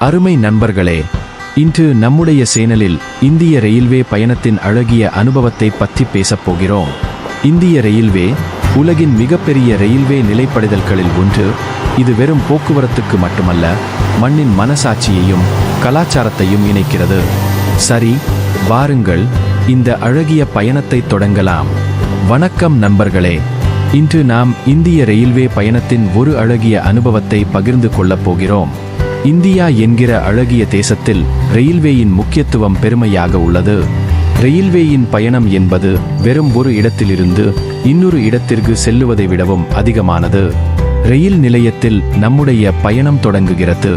அருமை நண்பர்களே, இன்று நம்முடைய சேனலில் இந்திய ரயில்வே பயணத்தின் அழகிய அனுபவத்தை பற்றி பேசப் போகிறோம். இந்திய ரயில்வே உலகின் மிகப்பெரிய ரயில்வே நிலைப்படுதல்களில் ஒன்று. இது வெறும் போக்குவரத்துக்கு மட்டுமல்ல, மண்ணின் மனசாட்சியையும் கலாச்சாரத்தையும் இணைக்கிறது. சரி, வாருங்கள் இந்த அழகிய பயணத்தை தொடங்கலாம். வணக்கம் நண்பர்களே, இன்று நாம் இந்திய ரயில்வே பயணத்தின் ஒரு அழகிய அனுபவத்தை பகிர்ந்து கொள்ளப் போகிறோம். இந்தியா என்கிற அழகிய தேசத்தில் ரயில்வேயின் முக்கியத்துவம் பெருமையாக உள்ளது. ரயில்வேயின் பயணம் என்பது வெறும் ஒரு இடத்திலிருந்து இன்னொரு இடத்திற்கு செல்லுவதை விடவும் அதிகமானது. ரயில் நிலையத்தில் நம்முடைய பயணம் தொடங்குகிறது.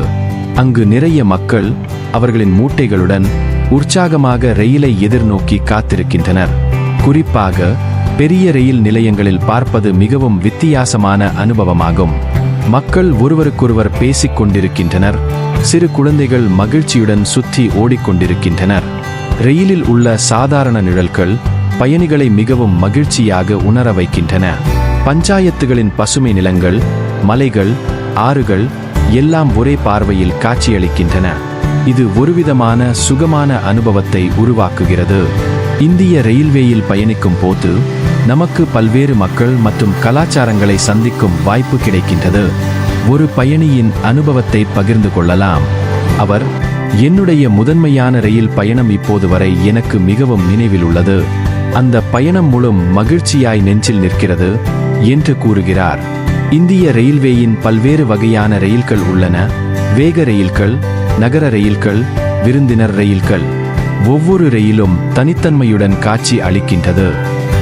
அங்கு நிறைய மக்கள் அவர்களின் மூட்டைகளுடன் உற்சாகமாக ரயிலை எதிர்நோக்கி காத்திருக்கின்றனர். குறிப்பாக பெரிய ரயில் நிலையங்களில் பார்ப்பது மிகவும் வித்தியாசமான அனுபவமாகும். மக்கள் ஒருவருக்கொருவர் பேசிக் கொண்டிருக்கின்றனர். சிறு குழந்தைகள் மகிழ்ச்சியுடன் சுற்றி ஓடிக்கொண்டிருக்கின்றனர். ரயிலில் உள்ள சாதாரண நிழல்கள் பயணிகளை மிகவும் மகிழ்ச்சியாக உணர வைக்கின்றன. பஞ்சாயத்துகளின் பசுமை நிலங்கள், மலைகள், ஆறுகள் எல்லாம் ஒரே பார்வையில் காட்சியளிக்கின்றன. இது ஒருவிதமான சுகமான அனுபவத்தை உருவாக்குகிறது. இந்திய ரயில்வேயில் பயணிக்கும் போது நமக்கு பல்வேறு மக்கள் மற்றும் கலாச்சாரங்களை சந்திக்கும் வாய்ப்பு கிடைக்கின்றது. ஒரு பயணியின் அனுபவத்தை பகிர்ந்து கொள்ளலாம். அவர், என்னுடைய முதன்மையான ரயில் பயணம் இப்போது வரை எனக்கு மிகவும் நினைவில் உள்ளது. அந்த பயணம் முழும் மகிழ்ச்சியாய் நெஞ்சில் நிற்கிறது என்று கூறுகிறார். இந்திய ரயில்வேயின் பல்வேறு வகையான ரயில்கள் உள்ளன. வேக ரயில்கள், நகர ரயில்கள், விருந்தினர் ரயில்கள். ஒவ்வொரு ரயிலும் தனித்தன்மையுடன் காட்சி அளிக்கின்றது.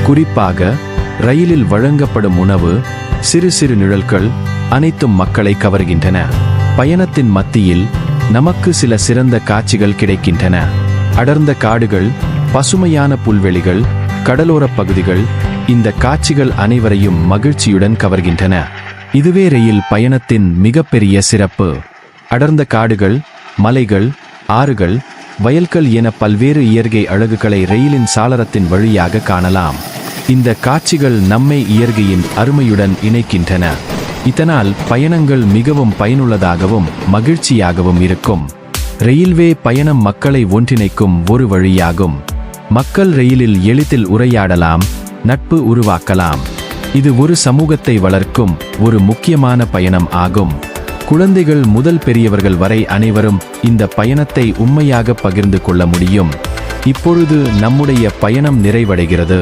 குறிப்பாக ரயிலில் வழங்கப்படும் உணவு, சிறு சிறு நிழல்கள் அனைத்தும் மக்களை கவர்கின்றன. பயணத்தின் மத்தியில் நமக்கு சில சிறந்த காட்சிகள் கிடைக்கின்றன. அடர்ந்த காடுகள், பசுமையான புல்வெளிகள், கடலோரப் பகுதிகள். இந்த காட்சிகள் அனைவரையும் மகிழ்ச்சியுடன் கவர்கின்றன. இதுவே ரயில் பயணத்தின் மிகப்பெரிய சிறப்பு. அடர்ந்த காடுகள், மலைகள், ஆறுகள், வயல்கள் என பல்வேறு இயற்கை அழகுகளை ரயிலின் சாளரத்தின் வழியாக காணலாம். இந்த காட்சிகள் நம்மை இயற்கையின் அருமையுடன் இணைக்கின்றன. இதனால் பயணங்கள் மிகவும் பயனுள்ளதாகவும் மகிழ்ச்சியாகவும் இருக்கும். ரயில்வே பயணம் மக்களை ஒன்றிணைக்கும் ஒரு வழியாகும். மக்கள் ரயிலில் எளிதில் உரையாடலாம், நட்பு உருவாக்கலாம். இது ஒரு சமூகத்தை வளர்க்கும் ஒரு முக்கியமான பயணம் ஆகும். குழந்தைகள் முதல் பெரியவர்கள் வரை அனைவரும் இந்த பயணத்தை உண்மையாக பகிர்ந்து கொள்ள முடியும். இப்பொழுது நம்முடைய பயணம் நிறைவடைகிறது.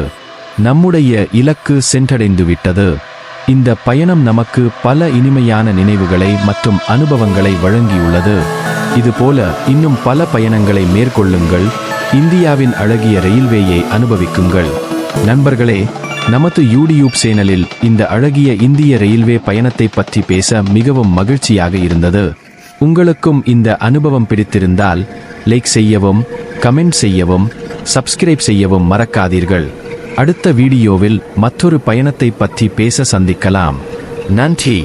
நம்முடைய இலக்கு சென்றடைந்து விட்டது. இந்த பயணம் நமக்கு பல இனிமையான நினைவுகளை மற்றும் அனுபவங்களை வழங்கியுள்ளது. இதுபோல இன்னும் பல பயணங்களை மேற்கொள்ளுங்கள். இந்தியாவின் அழகிய ரயில்வேயை அனுபவிக்குங்கள். நண்பர்களே, நமது யூடியூப் சேனலில் இந்த அழகிய இந்திய ரயில்வே பயணத்தை பற்றி பேச மிகவும் மகிழ்ச்சியாக இருந்தது. உங்களுக்கும் இந்த அனுபவம் பிடித்திருந்தால் லைக் செய்யவும், கமெண்ட் செய்யவும், சப்ஸ்கிரைப் செய்யவும் மறக்காதீர்கள். அடுத்த வீடியோவில் மற்றொரு பயணத்தை பற்றி பேச சந்திக்கலாம். நன்றி.